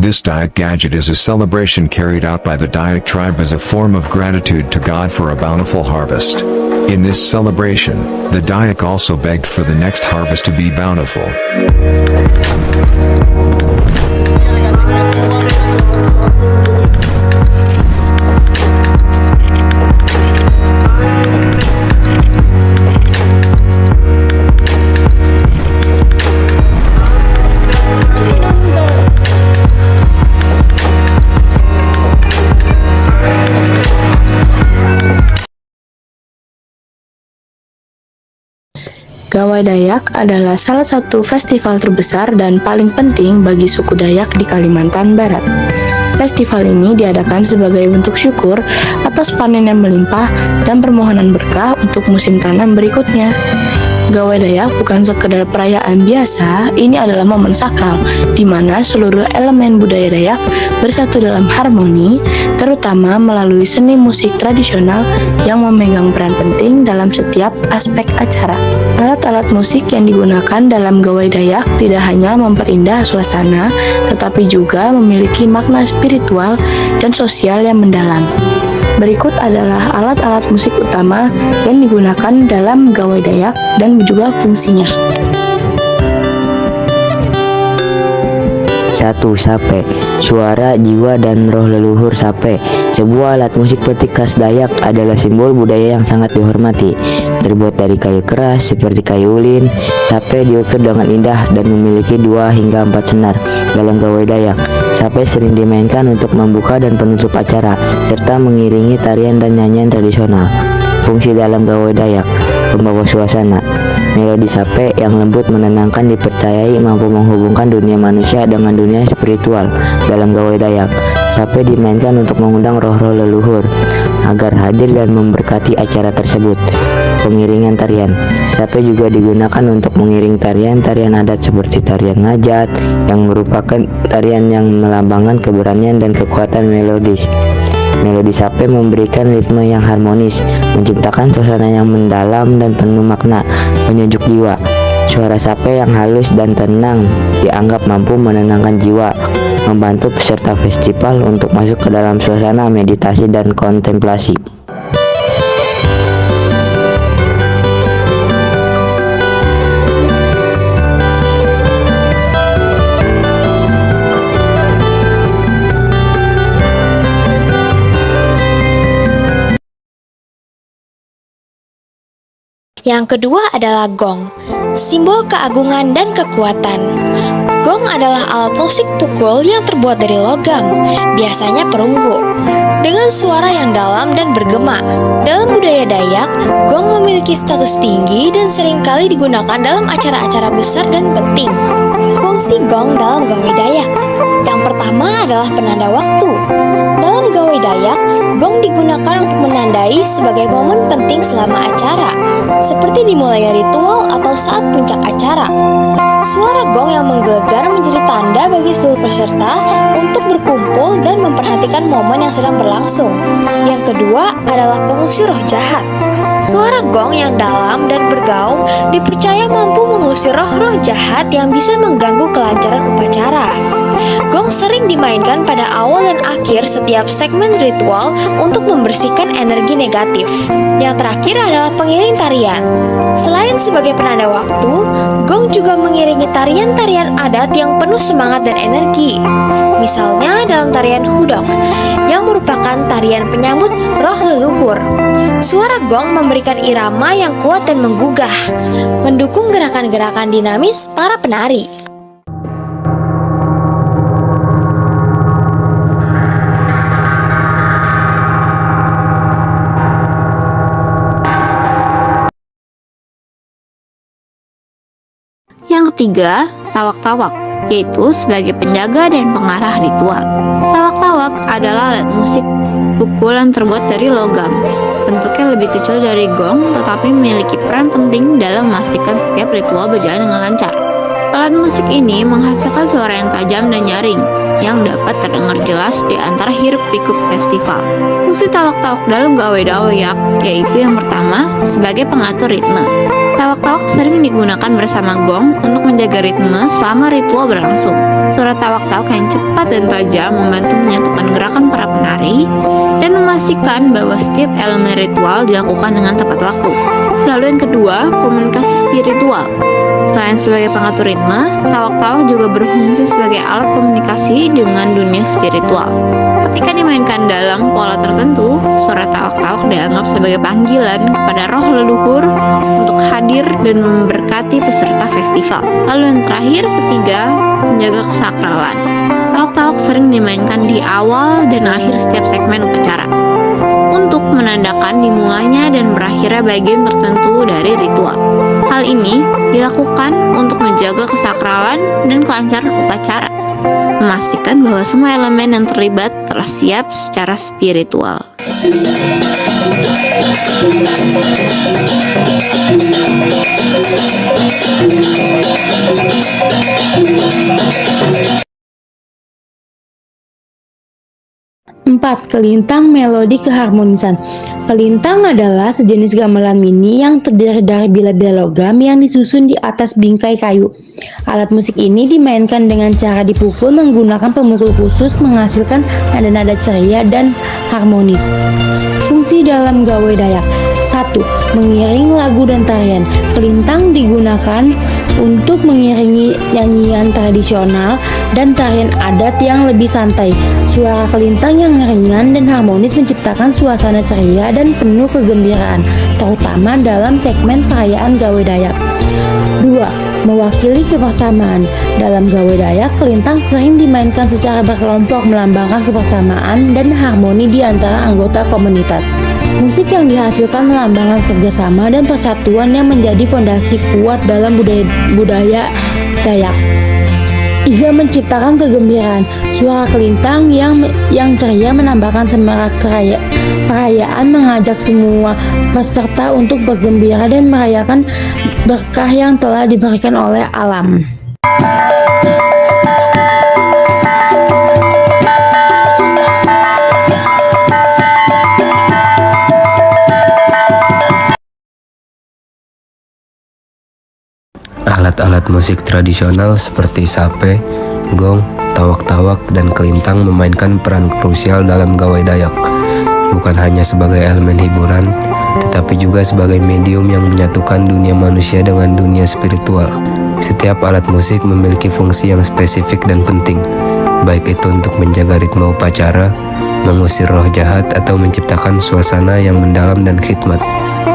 This Dayak gadget is a celebration carried out by the Dayak tribe as a form of gratitude to God for a bountiful harvest. In this celebration, the Dayak also begged for the next harvest to be bountiful. Gawai Dayak adalah salah satu festival terbesar dan paling penting bagi suku Dayak di Kalimantan Barat. Festival ini diadakan sebagai bentuk syukur atas panen yang melimpah dan permohonan berkah untuk musim tanam berikutnya. Gawai Dayak bukan sekedar perayaan biasa, ini adalah momen sakral di mana seluruh elemen budaya Dayak bersatu dalam harmoni, terutama melalui seni musik tradisional yang memegang peran penting dalam setiap aspek acara. Alat-alat musik yang digunakan dalam gawai Dayak tidak hanya memperindah suasana, tetapi juga memiliki makna spiritual dan sosial yang mendalam. Berikut adalah alat-alat musik utama yang digunakan dalam gawai Dayak dan juga fungsinya. 1. Sape. Suara, jiwa, dan roh leluhur sape. Sebuah alat musik petik khas Dayak adalah simbol budaya yang sangat dihormati. Terbuat dari kayu keras seperti kayu ulin, sape diukur dengan indah dan memiliki 2 hingga 4 senar. Dalam gawai Dayak, sape sering dimainkan untuk membuka dan penutup acara, serta mengiringi tarian dan nyanyian tradisional. Fungsi dalam gawai Dayak: pembawa suasana. Melodi sape yang lembut menenangkan dipercayai mampu menghubungkan dunia manusia dengan dunia spiritual. Dalam gawai Dayak, sape dimainkan untuk mengundang roh-roh leluhur agar hadir dan memberkati acara tersebut. Pengiringan tarian. Sape juga digunakan untuk mengiring tarian-tarian adat seperti tarian ngajat, yang merupakan tarian yang melambangkan keberanian dan kekuatan melodis. Melodi sape memberikan ritme yang harmonis, menciptakan suasana yang mendalam dan penuh makna, menyejuk jiwa. Suara sape yang halus dan tenang dianggap mampu menenangkan jiwa, membantu peserta festival untuk masuk ke dalam suasana meditasi dan kontemplasi. Yang kedua adalah gong, simbol keagungan dan kekuatan. Gong adalah alat musik pukul yang terbuat dari logam, biasanya perunggu, dengan suara yang dalam dan bergema. Dalam budaya Dayak, gong memiliki status tinggi dan seringkali digunakan dalam acara-acara besar dan penting. Fungsi gong dalam gawai Dayak: yang pertama adalah penanda waktu. Dalam gawai Dayak, gong digunakan untuk menandai sebagai momen penting selama acara, seperti dimulainya ritual atau saat puncak acara. Suara gong yang menggelegar menjadi tanda bagi seluruh peserta untuk berkumpul dan memperhatikan momen yang sedang berlangsung. Yang kedua adalah pengusir roh jahat. Suara gong yang dalam dan bergaung dipercaya mampu mengusir roh-roh jahat yang bisa mengganggu kelancaran upacara. Gong sering dimainkan pada awal dan akhir setiap segmen ritual untuk membersihkan energi negatif. Yang terakhir adalah pengiring tarian. Selain sebagai penanda waktu, gong juga mengiringi tarian-tarian adat yang penuh semangat dan energi. Misalnya dalam tarian hudok, yang merupakan tarian penyambut roh leluhur. Suara gong memberikan irama yang kuat dan menggugah, mendukung gerakan-gerakan dinamis para penari. Yang ketiga, tawak-tawak, yaitu sebagai penjaga dan pengarah ritual. Tawak-tawak adalah alat musik pukul yang terbuat dari logam. Bentuknya lebih kecil dari gong, tetapi memiliki peran penting dalam memastikan setiap ritual berjalan dengan lancar. Alat musik ini menghasilkan suara yang tajam dan nyaring, yang dapat terdengar jelas di antara hiruk-pikuk festival. Fungsi tawak-tawak dalam gawai Dayak yaitu yang pertama, sebagai pengatur ritme. Tawak-tawak sering digunakan bersama gong untuk menjaga ritme selama ritual berlangsung. Suara tawak-tawak yang cepat dan tajam membantu menyatukan gerakan para penari dan memastikan bahwa setiap elemen ritual dilakukan dengan tepat waktu. Lalu yang kedua, komunikasi spiritual. Selain sebagai pengatur ritme, tawak-tawak juga berfungsi sebagai alat komunikasi dengan dunia spiritual. Ketika dimainkan dalam pola tertentu, suara tawak-tawak dianggap sebagai panggilan kepada roh leluhur untuk hadir dan memberkati peserta festival. Lalu yang terakhir, ketiga, menjaga kesakralan. Tawak-tawak sering dimainkan di awal dan akhir setiap segmen upacara untuk menandakan dimulainya dan berakhirnya bagian tertentu dari ritual. Hal ini dilakukan untuk menjaga kesakralan dan kelancaran upacara, memastikan bahwa semua elemen yang terlibat telah siap secara spiritual. Empat, kelintang melodi keharmonisan. Kelintang adalah sejenis gamelan mini yang terdiri dari bila-bila logam yang disusun di atas bingkai kayu. Alat musik ini dimainkan dengan cara dipukul menggunakan pemukul khusus menghasilkan nada-nada ceria dan harmonis. Fungsi dalam gawai Dayak. 1. Mengiring lagu dan tarian. Kelintang digunakan untuk mengiringi nyanyian tradisional dan tarian adat yang lebih santai. Suara kelintang yang ringan dan harmonis menciptakan suasana ceria dan penuh kegembiraan, terutama dalam segmen perayaan Gawai Dayak. 2. Mewakili kebersamaan. Dalam Gawai Dayak, kelintang sering dimainkan secara berkelompok melambangkan kebersamaan dan harmoni di antara anggota komunitas. Musik yang dihasilkan melambangkan kerjasama dan persatuan yang menjadi fondasi kuat dalam budaya Dayak. 3. Menciptakan kegembiraan. Suara kelintang yang ceria menambahkan semarak perayaan, mengajak semua peserta untuk bergembira dan merayakan berkah yang telah diberikan oleh alam. Alat-alat musik tradisional seperti sape, gong, tawak-tawak, dan kelintang memainkan peran krusial dalam Gawai Dayak. Bukan hanya sebagai elemen hiburan, tetapi juga sebagai medium yang menyatukan dunia manusia dengan dunia spiritual. Setiap alat musik memiliki fungsi yang spesifik dan penting, baik itu untuk menjaga ritme upacara, mengusir roh jahat, atau menciptakan suasana yang mendalam dan khidmat.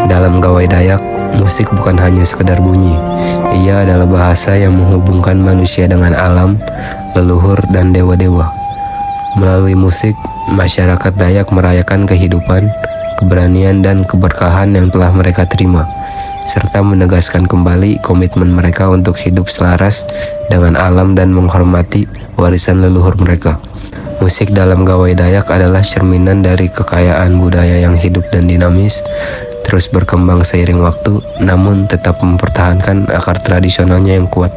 Dalam Gawai Dayak, musik bukan hanya sekedar bunyi. Ia adalah bahasa yang menghubungkan manusia dengan alam, leluhur, dan dewa-dewa. Melalui musik, masyarakat Dayak merayakan kehidupan, keberanian, dan keberkahan yang telah mereka terima, serta menegaskan kembali komitmen mereka untuk hidup selaras dengan alam dan menghormati warisan leluhur mereka. Musik dalam Gawai Dayak adalah cerminan dari kekayaan budaya yang hidup dan dinamis, terus berkembang seiring waktu, namun tetap mempertahankan akar tradisionalnya yang kuat.